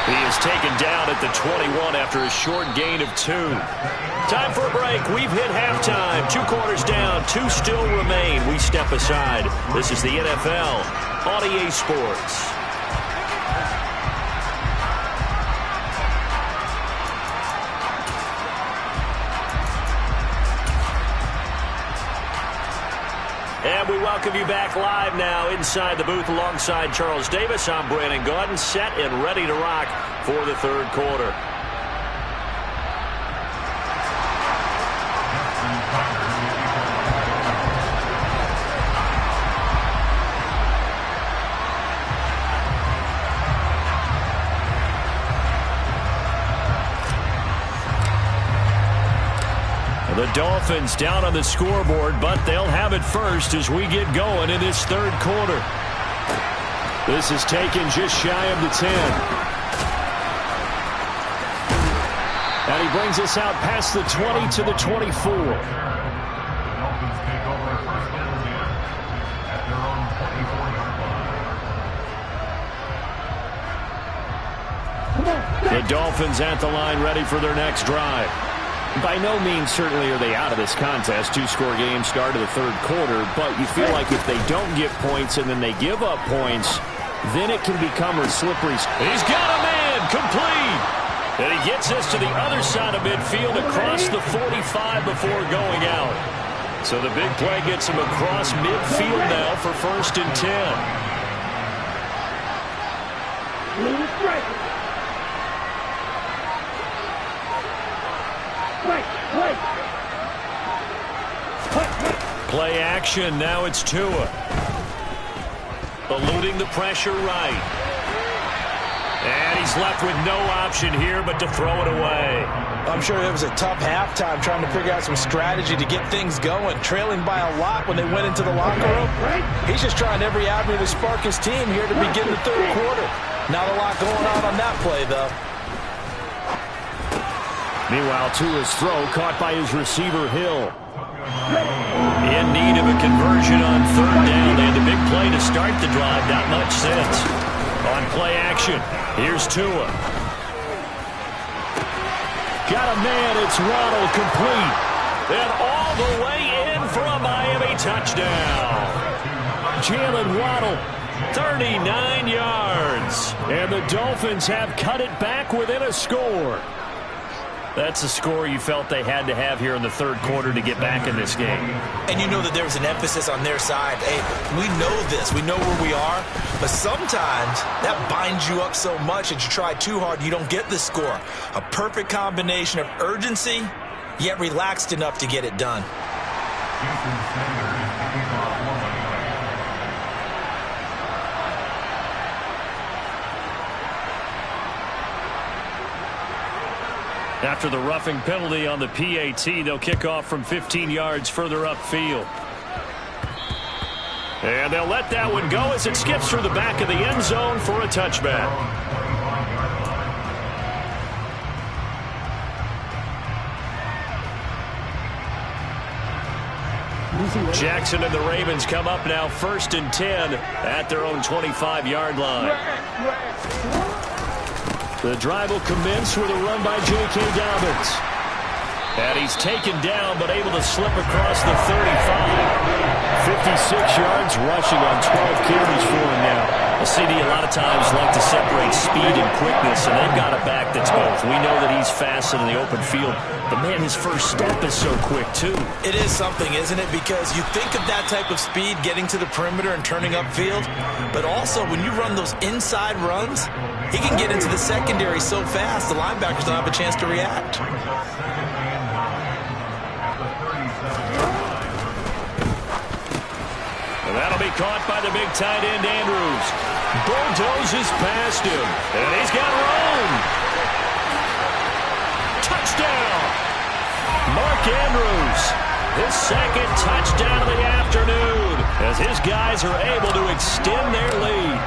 He is taken down at the 21 after a short gain of 2. Time for a break. We've hit halftime. 2 quarters down, 2 still remain. We step aside. This is the NFL on EA Sports. And we welcome you back live now inside the booth alongside Charles Davis. I'm Brandon Gaudin, set and ready to rock for the 3rd quarter. The Dolphins down on the scoreboard, but they'll have it first as we get going in this 3rd quarter. This is taken just shy of the 10. And he brings us out past the 20 to the 24. The Dolphins at the line ready for their next drive. By no means certainly are they out of this contest. 2-score game start of the 3rd quarter, but you feel like if they don't get points and then they give up points, then it can become a slippery. He's got a man, complete. And he gets us to the other side of midfield across the 45 before going out. So the big play gets him across midfield now for 1st and 10. Play action. Now it's Tua. Eluding the pressure right. And he's left with no option here but to throw it away. I'm sure it was a tough halftime trying to figure out some strategy to get things going. Trailing by a lot when they went into the locker room. He's just trying every avenue to spark his team here to begin the 3rd quarter. Not a lot going on that play, though. Meanwhile, Tua's throw caught by his receiver, Hill. In need of a conversion on 3rd down. They had the big play to start the drive. Not much sense. On play action, here's Tua. Got a man, it's Waddle, complete. And all the way in for a Miami touchdown. Jalen Waddle, 39 yards. And the Dolphins have cut it back within a score. That's a score you felt they had to have here in the 3rd quarter to get back in this game. And you know that there was an emphasis on their side. Hey, we know this. We know where we are. But sometimes that binds you up so much that you try too hard, you don't get the score. A perfect combination of urgency, yet relaxed enough to get it done. Jason Sanders kicking off one by After the roughing penalty on the PAT, they'll kick off from 15 yards further upfield. And they'll let that one go as it skips through the back of the end zone for a touchback. Jackson and the Ravens come up now 1st and 10 at their own 25-yard line. The drive will commence with a run by J.K. Dobbins. And he's taken down but able to slip across the 35. 56 yards rushing on 12 carries for him now. The CD a lot of times like to separate speed and quickness, and they've got a back that's both. We know that he's fast in the open field, but man, his first step is so quick too. It is something, isn't it? Because you think of that type of speed getting to the perimeter and turning upfield, but also when you run those inside runs, he can get into the secondary so fast the linebackers don't have a chance to react. And that'll be caught by the big tight end Andrews. Bulldozes past him, and he's got room. Touchdown! Mark Andrews, his 2nd touchdown of the afternoon, as his guys are able to extend their lead.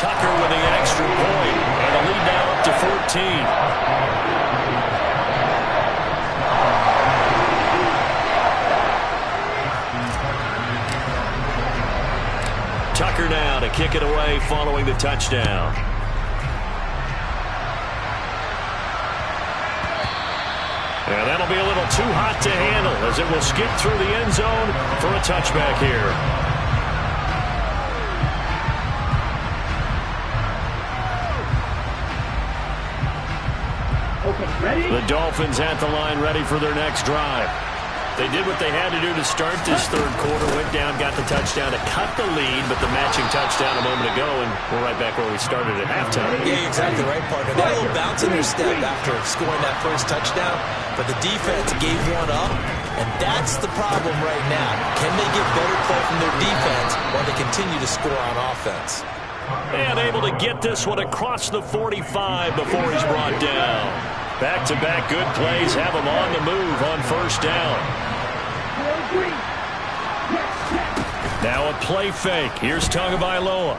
Tucker with the extra point, and the lead now up to 14. Tucker now to kick it away following the touchdown. And that'll be a little too hot to handle as it will skip through the end zone for a touchback here. The Dolphins at the line ready for their next drive. They did what they had to do to start this 3rd quarter, went down, got the touchdown to cut the lead, but the matching touchdown a moment ago, and we're right back where we started at halftime. Yeah, you're exactly right, partner. They had a little bounce in their step after scoring that first touchdown, but the defense gave one up, and that's the problem right now. Can they get better play from their defense while they continue to score on offense? And able to get this one across the 45 before he's brought down. Back-to-back good plays have him on the move on 1st down. Now a play fake. Here's Tagovailoa.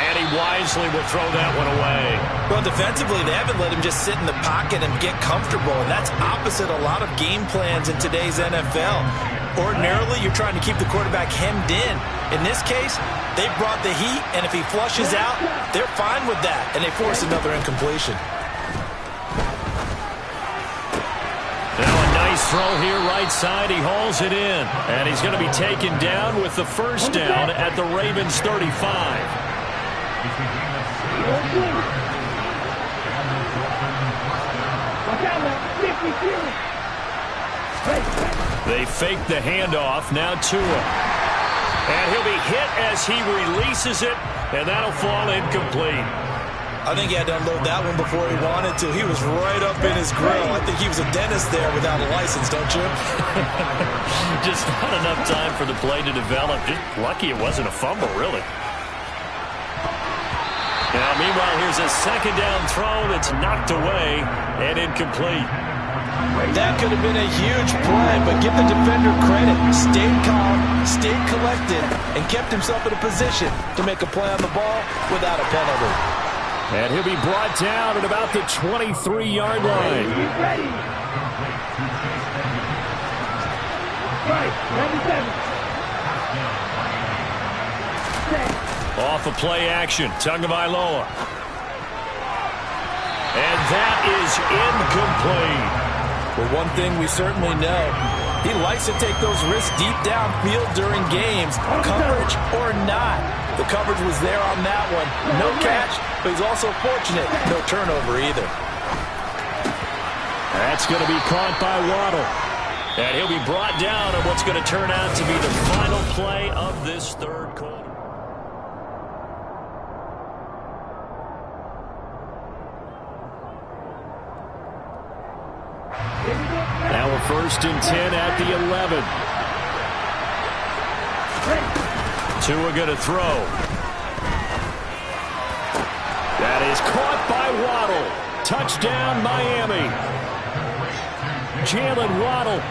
And he wisely will throw that one away. Well, defensively, they haven't let him just sit in the pocket and get comfortable, and that's opposite a lot of game plans in today's NFL. Ordinarily, you're trying to keep the quarterback hemmed in. In this case, they brought the heat, and if he flushes out, they're fine with that, and they force another incompletion. Now a nice throw here right side. He hauls it in, and he's going to be taken down with the 1st down at the Ravens 35. It's a gain of 16 yards. And the Dolphins first down. They fake the handoff. Now Tua. And he'll be hit as he releases it, and that'll fall incomplete. I think he had to unload that one before he wanted to. He was right up in his grill. I think he was a dentist there without a license, don't you? Just not enough time for the play to develop. Just lucky it wasn't a fumble, really. Now, meanwhile, here's a second down throw that's knocked away and incomplete. That could have been a huge play, but give the defender credit. Stayed calm, stayed collected, and kept himself in a position to make a play on the ball without a penalty. And he'll be brought down at about the 23-yard line. Off of play action, Tagovailoa. And that is incomplete. Well, one thing we certainly know, he likes to take those risks deep downfield during games, coverage or not. The coverage was there on that one. No catch, but he's also fortunate. No turnover either. That's going to be caught by Waddle. And he'll be brought down on what's going to turn out to be the final play of this third quarter. Now a 1st and 10 at the 11. Tua going to throw. That is caught by Waddle. Touchdown, Miami. Jalen Waddle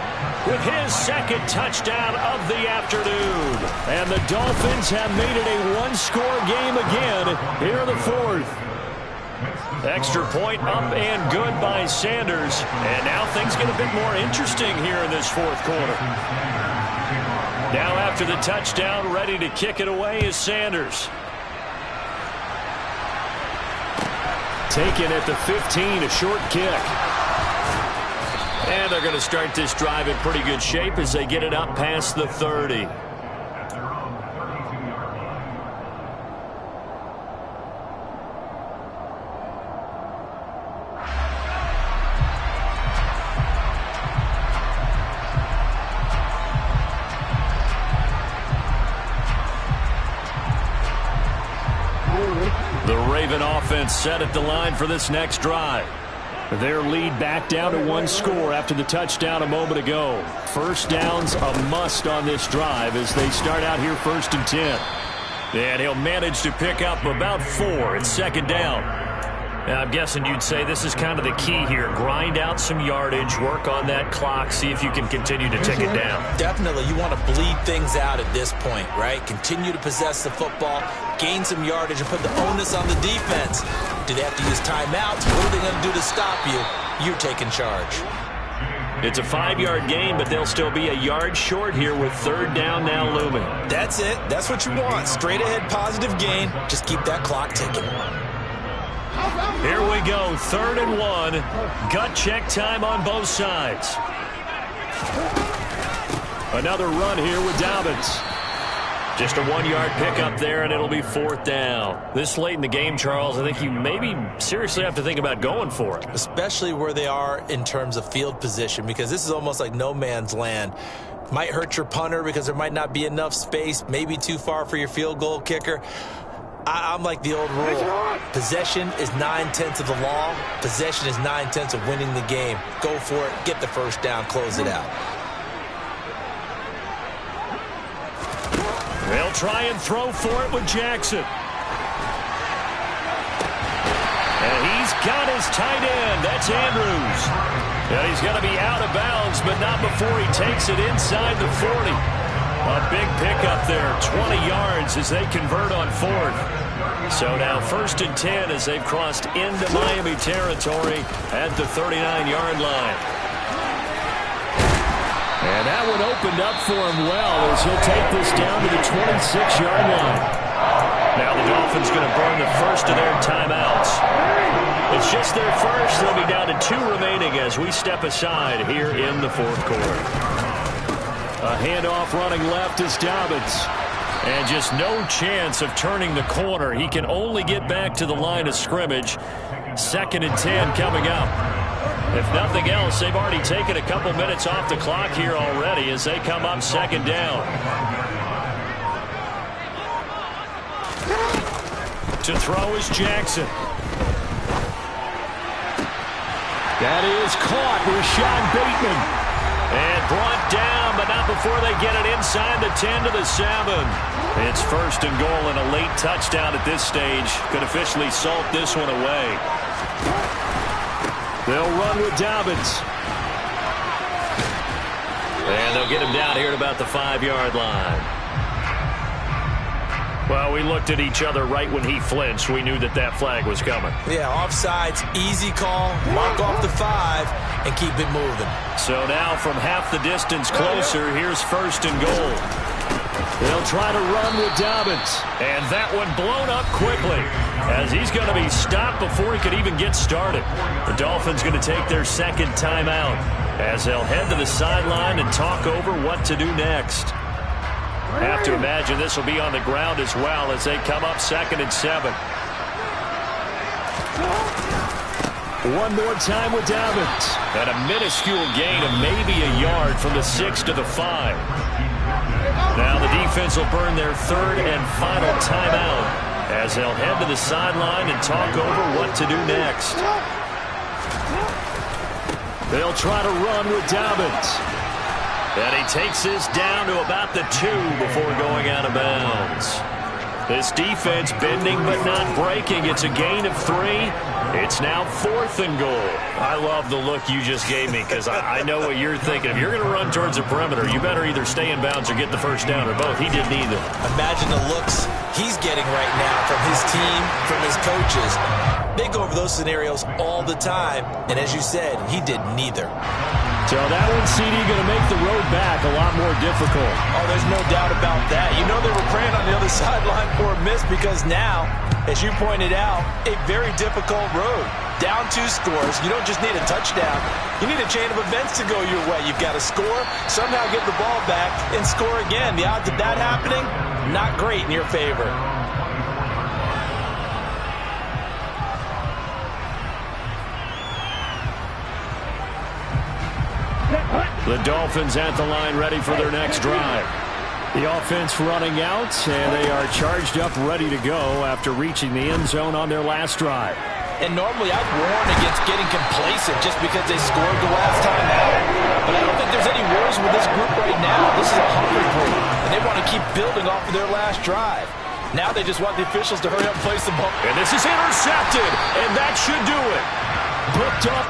with his second touchdown of the afternoon. And the Dolphins have made it a one-score game again here in the fourth. Extra point up and good by Sanders. And now things get a bit more interesting here in this fourth quarter. Now after the touchdown, ready to kick it away is Sanders. Taken at the 15, a short kick. And they're going to start this drive in pretty good shape as they get it up past the 30. Offense set at the line for this next drive. Their lead back down to one score after the touchdown a moment ago. First down's a must on this drive as they start out here 1st and 10. And he'll manage to pick up about 4 at second down. Now, I'm guessing you'd say this is kind of the key here. Grind out some yardage, work on that clock, see if you can continue to tick it down. Definitely. You want to bleed things out at this point, right? Continue to possess the football, gain some yardage, and put the onus on the defense. Do they have to use timeouts? What are they going to do to stop you? You're taking charge. It's a 5-yard gain, but they'll still be a yard short here with third down now looming. That's it. That's what you want. Straight ahead positive gain. Just keep that clock ticking. Here we go, 3rd and 1. Gut check time on both sides. Another run here with Dobbins. Just a 1-yard pickup there, and it'll be 4th down. This late in the game, Charles, I think you maybe seriously have to think about going for it. Especially where they are in terms of field position, because this is almost like no man's land. Might hurt your punter because there might not be enough space, maybe too far for your field goal kicker. I'm like the old rule. Possession is 9/10 of the law. Possession is 9/10 of winning the game. Go for it. Get the first down. Close it out. They'll try and throw for it with Jackson. And he's got his tight end. That's Andrews. And he's going to be out of bounds, but not before he takes it inside the 40. A big pickup there, 20 yards as they convert on 4th. So now 1st and 10 as they've crossed into Miami territory at the 39-yard line. And that one opened up for him well as he'll take this down to the 26-yard line. Now the Dolphins going to burn the first of their timeouts. It's just their first. They'll be down to 2 remaining as we step aside here in the fourth quarter. A handoff running left is Dobbins. And just no chance of turning the corner. He can only get back to the line of scrimmage. 2nd and 10 coming up. If nothing else, they've already taken a couple minutes off the clock here already as they come up 2nd down. To throw is Jackson. That is caught. Rashad Bateman. And brought down, but not before they get it inside the 10 to the 7. It's 1st and goal and a late touchdown at this stage. Could officially salt this one away. They'll run with Dobbins. And they'll get him down here at about the 5-yard line. Well, we looked at each other right when he flinched. We knew that that flag was coming. Yeah, offsides, easy call. Mark off the 5 and keep it moving. So now from half the distance closer, here's 1st and goal. They'll try to run with Dobbins. And that one blown up quickly as he's going to be stopped before he could even get started. The Dolphins going to take their 2nd timeout as they'll head to the sideline and talk over what to do next. Have to imagine this will be on the ground as well as they come up 2nd and 7. One more time with Dobbins. And a minuscule gain of maybe a yard from the 6 to the 5. Now the defense will burn their 3rd and final timeout as they'll head to the sideline and talk over what to do next. They'll try to run with Dobbins. And he takes this down to about the 2 before going out of bounds. This defense bending but not breaking. It's a gain of 3. It's now 4th and goal. I love the look you just gave me because I know what you're thinking. If you're going to run towards the perimeter, you better either stay in bounds or get the 1st down or both. He did neither. Imagine the looks he's getting right now from his team, from his coaches. They go over those scenarios all the time. And as you said, he did neither. So that one, CD, going to make the road back a lot more difficult. Oh, there's no doubt about that. You know they were praying on the other sideline for a miss because now, as you pointed out, a very difficult road. Down 2 scores. You don't just need a touchdown. You need a chain of events to go your way. You've got to score, somehow get the ball back, and score again. The odds of that happening, not great in your favor. The Dolphins at the line ready for their next drive. The offense running out, and they are charged up ready to go after reaching the end zone on their last drive. And normally I'd warn against getting complacent just because they scored the last time out. But I don't think there's any worries with this group right now. This is a hungry group, and they want to keep building off of their last drive. Now they just want the officials to hurry up and place the ball. And this is intercepted, and that should do it. Booked up.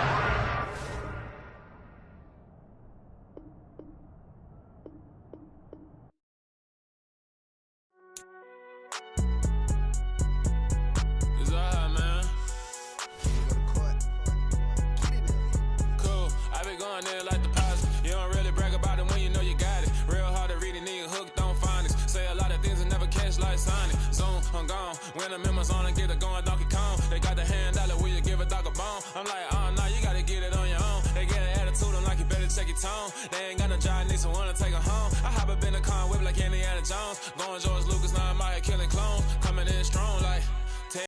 When I'm in my zone and get it going Donkey Kong. They got the hand out, will you give a dog a bone? I'm like, oh, no, you gotta get it on your own. They get an attitude, I'm like, you better check your tone. They ain't got no job, need someone to take her home. I hop up in the car, whip like Indiana Jones. Going George Lucas, now I'm out here killing clones. Coming in strong like...